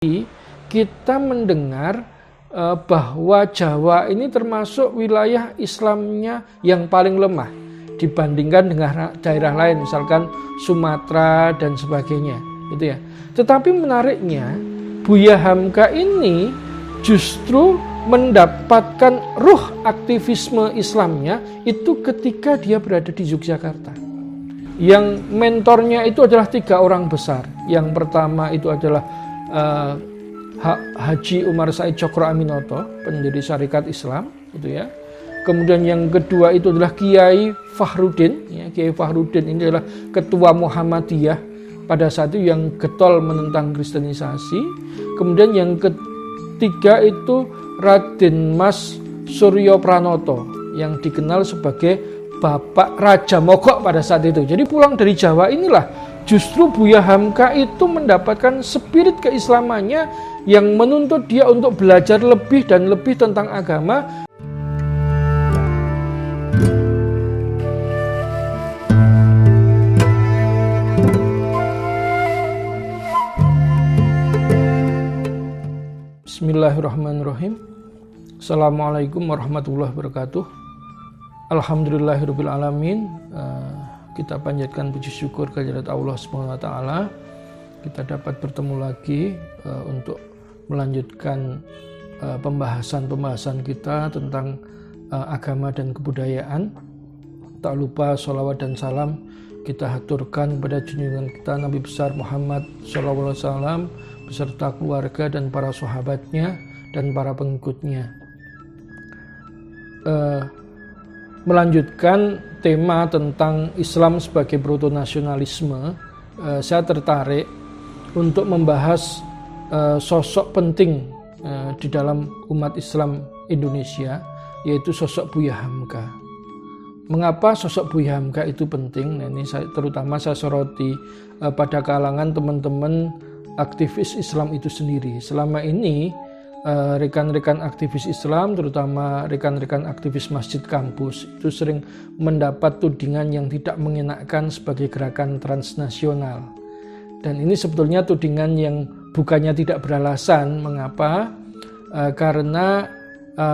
kita mendengar bahwa Jawa ini termasuk wilayah Islamnya yang paling lemah dibandingkan dengan daerah lain, misalkan Sumatera dan sebagainya, gitu ya. Tetapi menariknya, Buya Hamka ini justru mendapatkan ruh aktivisme Islamnya itu ketika dia berada di Yogyakarta. Yang mentornya itu adalah 3 orang besar. Yang pertama itu adalah Haji Umar Said Cokro Aminoto, pendiri Syarikat Islam, gitu ya. Kemudian yang kedua itu adalah Kiai Fahrudin, ya. Kiai Fahrudin ini adalah ketua Muhammadiyah pada saat itu yang getol menentang kristenisasi. Kemudian yang ketiga itu Raden Mas Suryo Pranoto yang dikenal sebagai Bapak Raja Mogok pada saat itu. Jadi pulang dari Jawa inilah justru Buya Hamka itu mendapatkan spirit keislamannya yang menuntut dia untuk belajar lebih dan lebih tentang agama. Bismillahirrahmanirrahim. Assalamualaikum warahmatullahi wabarakatuh. Alhamdulillahirrabbilalamin. Kita panjatkan puji syukur kehadirat Allah SWT. Kita dapat bertemu lagi untuk melanjutkan pembahasan kita tentang agama dan kebudayaan. Tak lupa sholawat dan salam kita haturkan kepada junjungan kita Nabi besar Muhammad SAW beserta keluarga dan para sahabatnya dan para pengikutnya. Melanjutkan tema tentang Islam sebagai proto-nasionalisme, saya tertarik untuk membahas sosok penting di dalam umat Islam Indonesia, yaitu sosok Buya Hamka. Mengapa sosok Buya Hamka itu penting? Nah, ini terutama saya soroti pada kalangan teman-teman aktivis Islam itu sendiri. Selama ini rekan-rekan aktivis Islam, terutama rekan-rekan aktivis masjid kampus, itu sering mendapat tudingan yang tidak mengenakan sebagai gerakan transnasional. Dan ini sebetulnya tudingan yang bukannya tidak beralasan. Mengapa? Karena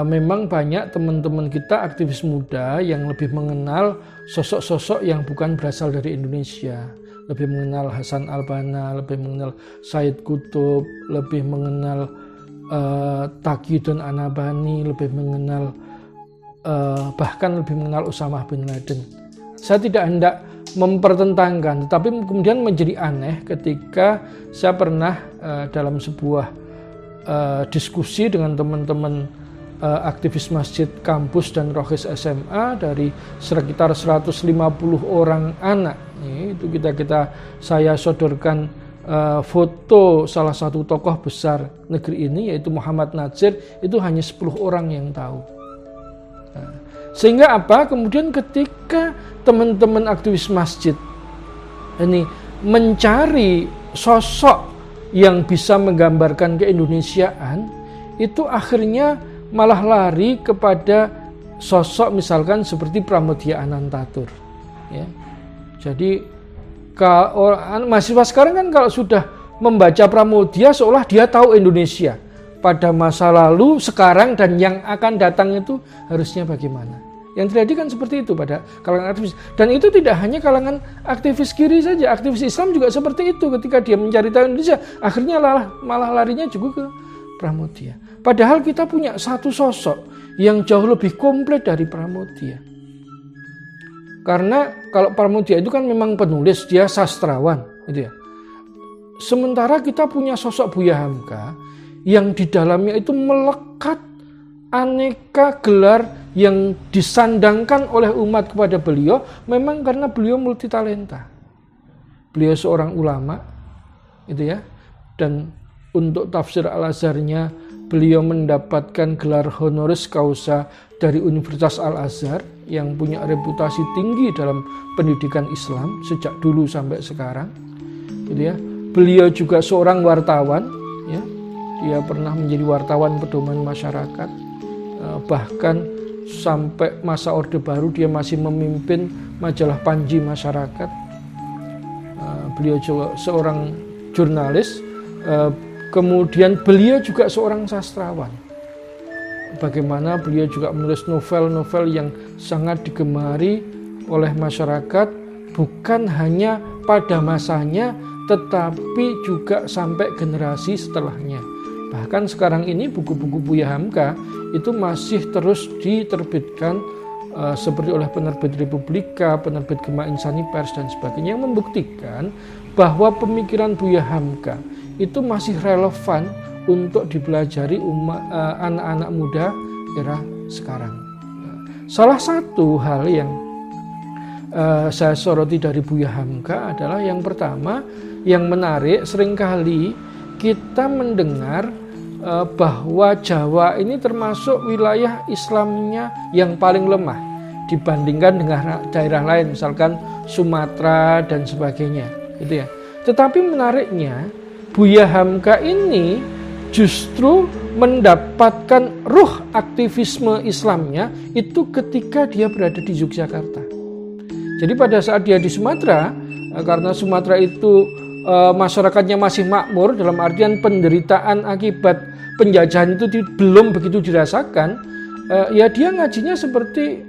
memang banyak teman-teman kita aktivis muda yang lebih mengenal sosok-sosok yang bukan berasal dari Indonesia. Lebih mengenal Hasan Al-Banna, lebih mengenal Said Qutb, lebih mengenal Taqiyuddin Anabani, lebih mengenal bahkan lebih mengenal Usamah bin Laden. Saya tidak hendak mempertentangkan, tetapi kemudian menjadi aneh ketika saya pernah dalam sebuah diskusi dengan teman-teman aktivis masjid kampus dan Rohis SMA dari sekitar 150 orang anak. Itu saya sodorkan foto salah satu tokoh besar negeri ini, yaitu Muhammad Natsir. Itu hanya 10 orang yang tahu. Sehingga apa? Kemudian ketika teman-teman aktivis masjid ini mencari sosok yang bisa menggambarkan keindonesiaan, itu akhirnya malah lari kepada sosok misalkan seperti Pramoedya Anantatur. Ya. Jadi mahasiswa sekarang kan kalau sudah membaca Pramoedya seolah dia tahu Indonesia pada masa lalu, sekarang, dan yang akan datang itu harusnya bagaimana. Yang terjadi kan seperti itu pada kalangan aktivis. Dan itu tidak hanya kalangan aktivis kiri saja, aktivis Islam juga seperti itu. Ketika dia mencari tahu Indonesia, akhirnya malah larinya juga ke Pramoedya. Padahal kita punya satu sosok yang jauh lebih komplit dari Pramoedya. Karena kalau Pramoedya itu kan memang penulis, dia sastrawan, gitu ya. Sementara kita punya sosok Buya Hamka yang di dalamnya itu melekat aneka gelar yang disandangkan oleh umat kepada beliau, memang karena beliau multitalenta. Beliau seorang ulama, gitu ya. Dan untuk tafsir Al-Azharnya, beliau mendapatkan gelar honoris causa dari Universitas Al-Azhar yang punya reputasi tinggi dalam pendidikan Islam sejak dulu sampai sekarang, gitu ya. Beliau juga seorang wartawan, ya. Dia pernah menjadi wartawan pedoman masyarakat, bahkan sampai masa Orde Baru dia masih memimpin majalah Panji Masyarakat. Beliau juga seorang jurnalis. Kemudian beliau juga seorang sastrawan. Bagaimana beliau juga menulis novel-novel yang sangat digemari oleh masyarakat, bukan hanya pada masanya, tetapi juga sampai generasi setelahnya. Bahkan sekarang ini buku-buku Buya Hamka itu masih terus diterbitkan seperti oleh penerbit Republika, penerbit Gema Insani Pers dan sebagainya, yang membuktikan bahwa pemikiran Buya Hamka itu masih relevan untuk dipelajari anak-anak muda era sekarang. Salah satu hal yang saya soroti dari Buya Hamka adalah yang pertama, yang menarik, seringkali kita mendengar bahwa Jawa ini termasuk wilayah Islamnya yang paling lemah dibandingkan dengan daerah lain, misalkan Sumatera dan sebagainya, gitu ya. Tetapi menariknya, Buya Hamka ini justru mendapatkan ruh aktivisme Islamnya itu ketika dia berada di Yogyakarta. Jadi pada saat dia di Sumatera, karena Sumatera itu masyarakatnya masih makmur, dalam artian penderitaan akibat penjajahan itu belum begitu dirasakan, ya dia ngajinya seperti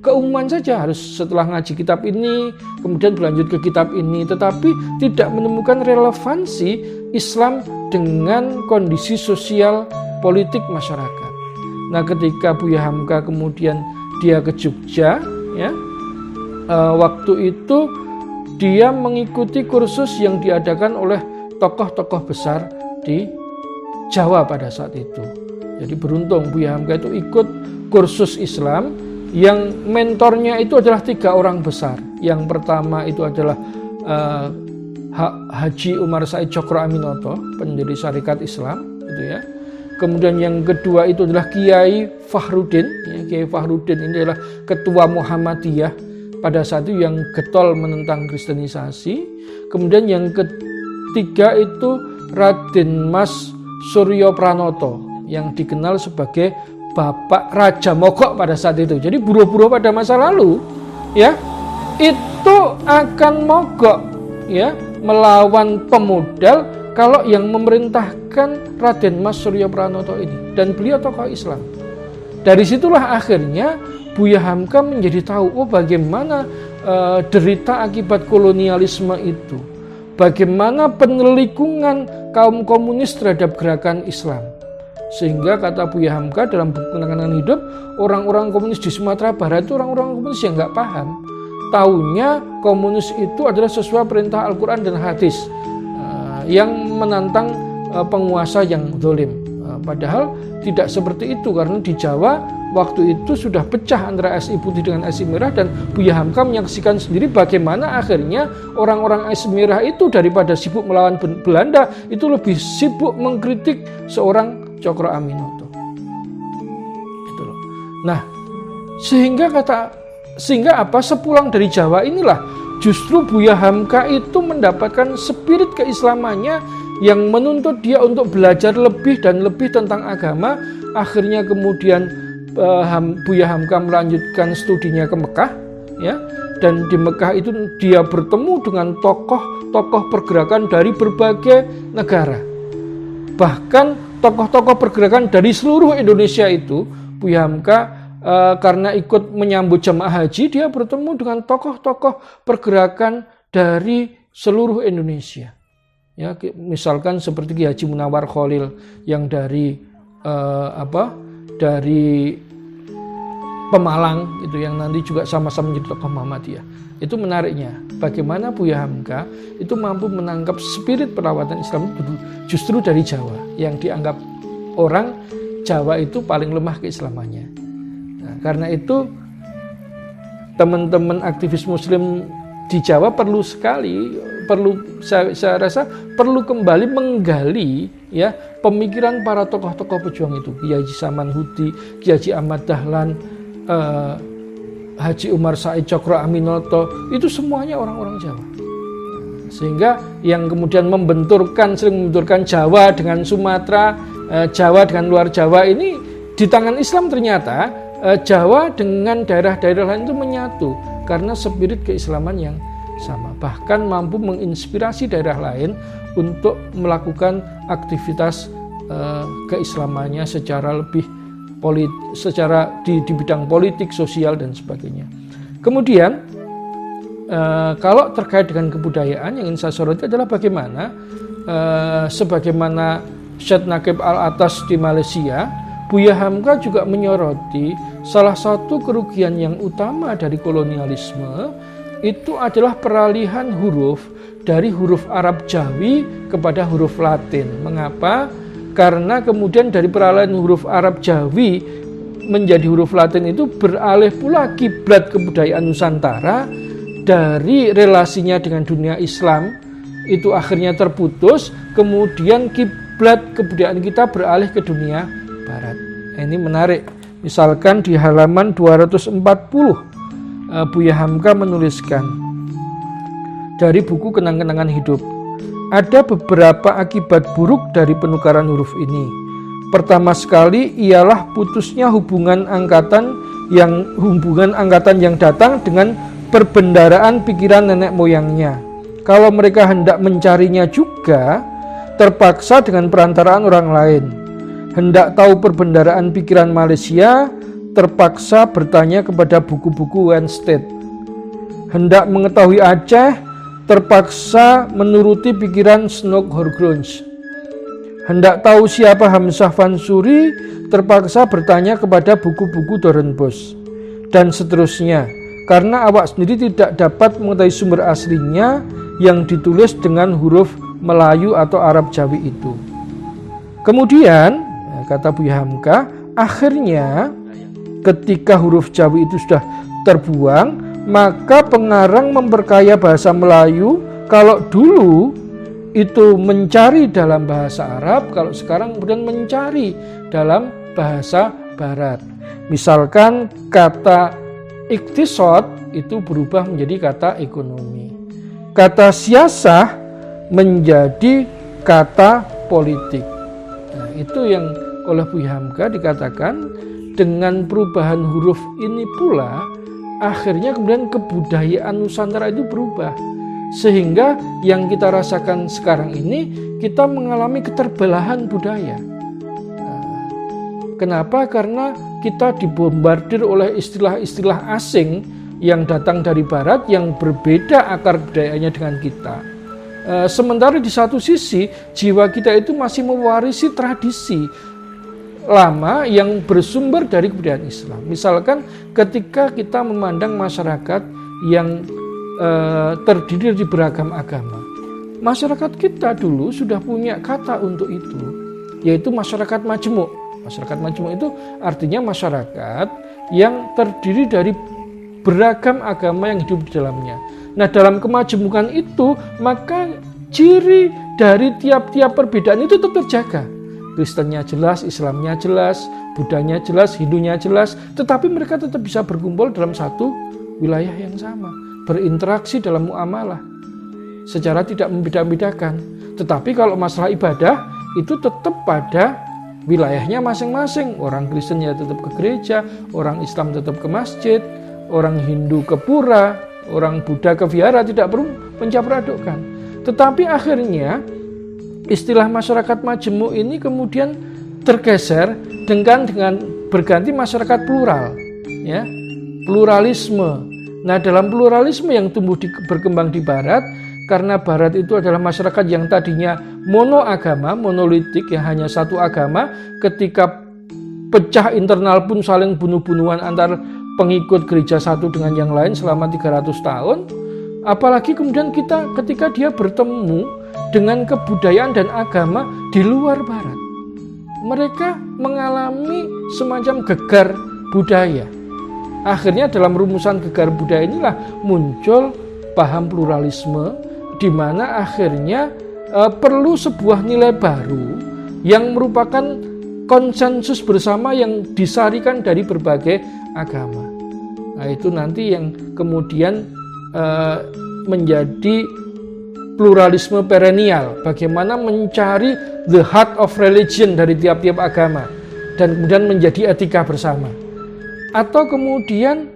keumuman saja, harus setelah ngaji kitab ini kemudian berlanjut ke kitab ini, tetapi tidak menemukan relevansi Islam dengan kondisi sosial politik masyarakat. Nah, ketika Buya Hamka kemudian dia ke Jogja, ya, waktu itu dia mengikuti kursus yang diadakan oleh tokoh-tokoh besar di Jawa pada saat itu. Jadi beruntung Buya Hamka itu ikut kursus Islam yang mentornya itu adalah 3 orang besar. Yang pertama itu adalah Haji Umar Said Cokro Aminoto, pendiri Syarikat Islam, gitu ya. Kemudian yang kedua itu adalah Kiai Fahrudin. Ya, Kiai Fahrudin ini adalah ketua Muhammadiyah pada saat itu yang getol menentang Kristenisasi. Kemudian yang ketiga itu Raden Mas Suryo Pranoto yang dikenal sebagai Bapak Raja Mogok pada saat itu. Jadi buruh-buruh pada masa lalu, ya, itu akan mogok, ya, melawan pemodal kalau yang memerintahkan Raden Mas Suryo Pranoto ini, dan beliau tokoh Islam. Dari situlah akhirnya Buya Hamka menjadi tahu, oh bagaimana derita akibat kolonialisme itu, bagaimana penelikungan kaum komunis terhadap gerakan Islam. Sehingga kata Buya Hamka dalam buku Kenangan Hidup, orang-orang komunis di Sumatera Barat itu orang-orang komunis yang nggak paham. Taunya komunis itu adalah sesuai perintah Al-Quran dan hadis yang menantang penguasa yang zalim. Padahal tidak seperti itu, karena di Jawa waktu itu sudah pecah antara SI Putih dengan SI Merah, dan Buya Hamka menyaksikan sendiri bagaimana akhirnya orang-orang SI Merah itu daripada sibuk melawan Belanda itu lebih sibuk mengkritik seorang Cokro Aminoto. Gitu loh. Nah, sehingga apa, sepulang dari Jawa inilah justru Buya Hamka itu mendapatkan spirit keislamannya yang menuntut dia untuk belajar lebih dan lebih tentang agama. Akhirnya kemudian Buya Hamka melanjutkan studinya ke Mekah, ya, dan di Mekah itu dia bertemu dengan tokoh-tokoh pergerakan dari berbagai negara. Bahkan tokoh-tokoh pergerakan dari seluruh Indonesia itu, Buya Hamka karena ikut menyambut jamaah haji, dia bertemu dengan tokoh-tokoh pergerakan dari seluruh Indonesia. Ya, misalkan seperti Ki Haji Munawar Khalil yang dari dari Pemalang itu, yang nanti juga sama-sama menjadi tokoh Muhammadiyah. Itu menariknya, bagaimana Buya Hamka itu mampu menangkap spirit perawatan Islam justru dari Jawa, yang dianggap orang Jawa itu paling lemah keislamannya. Nah, karena itu teman-teman aktivis Muslim di Jawa saya rasa perlu kembali menggali, ya, pemikiran para tokoh-tokoh pejuang itu, Kiai Haji Samanhudi, Kiai Haji Ahmad Dahlan, Haji Umar Said Cokro Aminoto, itu semuanya orang-orang Jawa. Sehingga yang kemudian sering membenturkan Jawa dengan Sumatera, Jawa dengan luar Jawa ini di tangan Islam ternyata Jawa dengan daerah-daerah lain itu menyatu karena spirit keislaman yang sama, bahkan mampu menginspirasi daerah lain untuk melakukan aktivitas keislamannya secara lebih di bidang politik, sosial dan sebagainya. Kemudian kalau terkait dengan kebudayaan yang ingin saya soroti adalah bagaimana sebagaimana Syed Naqib Al-Atas di Malaysia, Buya Hamka juga menyoroti salah satu kerugian yang utama dari kolonialisme itu adalah peralihan huruf dari huruf Arab Jawi kepada huruf Latin. Mengapa? Karena kemudian dari peralihan huruf Arab Jawi menjadi huruf Latin itu beralih pula kiblat kebudayaan Nusantara dari relasinya dengan dunia Islam itu akhirnya terputus, kemudian kiblat kebudayaan kita beralih ke dunia Barat. Ini menarik. Misalkan di halaman 240 Buya Hamka menuliskan dari buku Kenang-kenangan Hidup, ada beberapa akibat buruk dari penukaran huruf ini. Pertama sekali ialah putusnya hubungan angkatan yang datang dengan perbendaraan pikiran nenek moyangnya. Kalau mereka hendak mencarinya juga, terpaksa dengan perantaraan orang lain. Hendak tahu perbendaraan pikiran Malaysia, terpaksa bertanya kepada buku-buku Wenstedt. Hendak mengetahui Aceh, terpaksa menuruti pikiran Snoek Horgrons. Hendak tahu siapa Hamzah Fansuri, terpaksa bertanya kepada buku-buku Doornbos. Dan seterusnya, karena awak sendiri tidak dapat mengetahui sumber aslinya yang ditulis dengan huruf Melayu atau Arab Jawi itu. Kemudian, kata Buya Hamka, akhirnya ketika huruf Jawi itu sudah terbuang, maka pengarang memperkaya bahasa Melayu. Kalau dulu itu mencari dalam bahasa Arab, kalau sekarang kemudian mencari dalam bahasa Barat. Misalkan kata iktisad itu berubah menjadi kata ekonomi. Kata siasah menjadi kata politik. Nah, itu yang oleh Buya Hamka dikatakan dengan perubahan huruf ini pula akhirnya kemudian kebudayaan Nusantara itu berubah. Sehingga yang kita rasakan sekarang ini kita mengalami keterbelahan budaya. Kenapa? Karena kita dibombardir oleh istilah-istilah asing yang datang dari Barat yang berbeda akar budayanya dengan kita. Sementara di satu sisi jiwa kita itu masih mewarisi tradisi lama yang bersumber dari kebudayaan Islam. Misalkan ketika kita memandang masyarakat yang terdiri dari beragam agama, masyarakat kita dulu sudah punya kata untuk itu, yaitu masyarakat majemuk. Masyarakat majemuk itu artinya masyarakat yang terdiri dari beragam agama yang hidup di dalamnya. Nah, dalam kemajemukan itu, maka ciri dari tiap-tiap perbedaan itu tetap terjaga. Kristennya jelas, Islamnya jelas, Budanya jelas, Hindunya jelas, tetapi mereka tetap bisa berkumpul dalam satu wilayah yang sama, berinteraksi dalam muamalah secara tidak membeda-bedakan. Tetapi kalau masalah ibadah itu tetap pada wilayahnya masing-masing. Orang Kristen ya tetap ke gereja, orang Islam tetap ke masjid, orang Hindu ke pura, orang Buddha ke vihara, tidak perlu mencampur adukkan. Tetapi akhirnya istilah masyarakat majemuk ini kemudian tergeser dengan berganti masyarakat plural, ya, pluralisme. Nah, dalam pluralisme yang berkembang di Barat, karena Barat itu adalah masyarakat yang tadinya monoagama, monolitik, yang hanya satu agama, ketika pecah internal pun saling bunuh-bunuhan antar pengikut gereja satu dengan yang lain selama 300 tahun. Apalagi kemudian ketika dia bertemu dengan kebudayaan dan agama di luar Barat, mereka mengalami semacam gegar budaya. Akhirnya dalam rumusan gegar budaya inilah muncul paham pluralisme, di mana akhirnya perlu sebuah nilai baru yang merupakan konsensus bersama yang disarikan dari berbagai agama. Nah, itu nanti yang kemudian menjadi pluralisme perennial, bagaimana mencari the heart of religion dari tiap-tiap agama dan kemudian menjadi etika bersama. Atau kemudian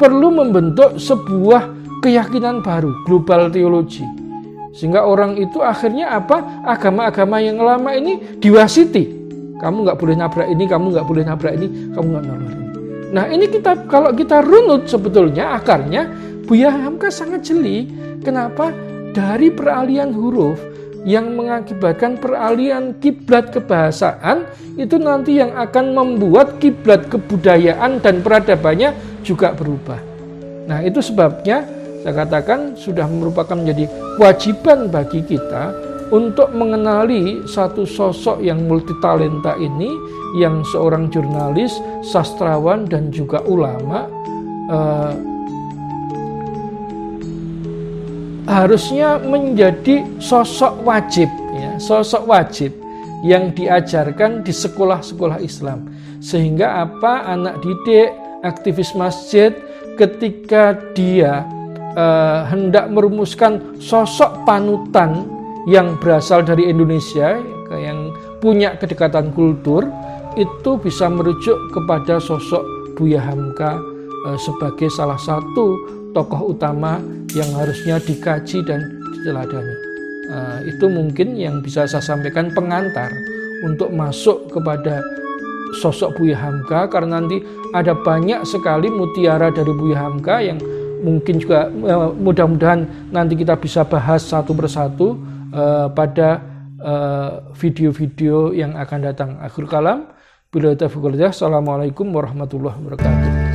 perlu membentuk sebuah keyakinan baru, global teologi. Sehingga orang itu akhirnya apa? Agama-agama yang lama ini diwasiti. Kamu nggak boleh nabrak ini, kamu nggak boleh nabrak ini, kamu nggak nabrak ini. Nah ini kalau kita runut sebetulnya akarnya, Buya Hamka sangat jeli. Kenapa? Dari peralihan huruf yang mengakibatkan peralihan kiblat kebahasaan itu nanti yang akan membuat kiblat kebudayaan dan peradabannya juga berubah. Nah itu sebabnya saya katakan sudah merupakan menjadi kewajiban bagi kita untuk mengenali satu sosok yang multitalenta ini, yang seorang jurnalis, sastrawan dan juga ulama, harusnya menjadi sosok wajib, ya, sosok wajib yang diajarkan di sekolah-sekolah Islam. Sehingga apa? Anak didik, aktivis masjid, ketika dia hendak merumuskan sosok panutan yang berasal dari Indonesia, yang punya kedekatan kultur, itu bisa merujuk kepada sosok Buya Hamka sebagai salah satu tokoh utama yang harusnya dikaji dan diteladani. Itu mungkin yang bisa saya sampaikan pengantar untuk masuk kepada sosok Buya Hamka, karena nanti ada banyak sekali mutiara dari Buya Hamka yang mungkin juga mudah-mudahan nanti kita bisa bahas satu persatu pada video-video yang akan datang. Akhir kalam, billahi taufiq wal hidayah. Assalamualaikum warahmatullahi wabarakatuh.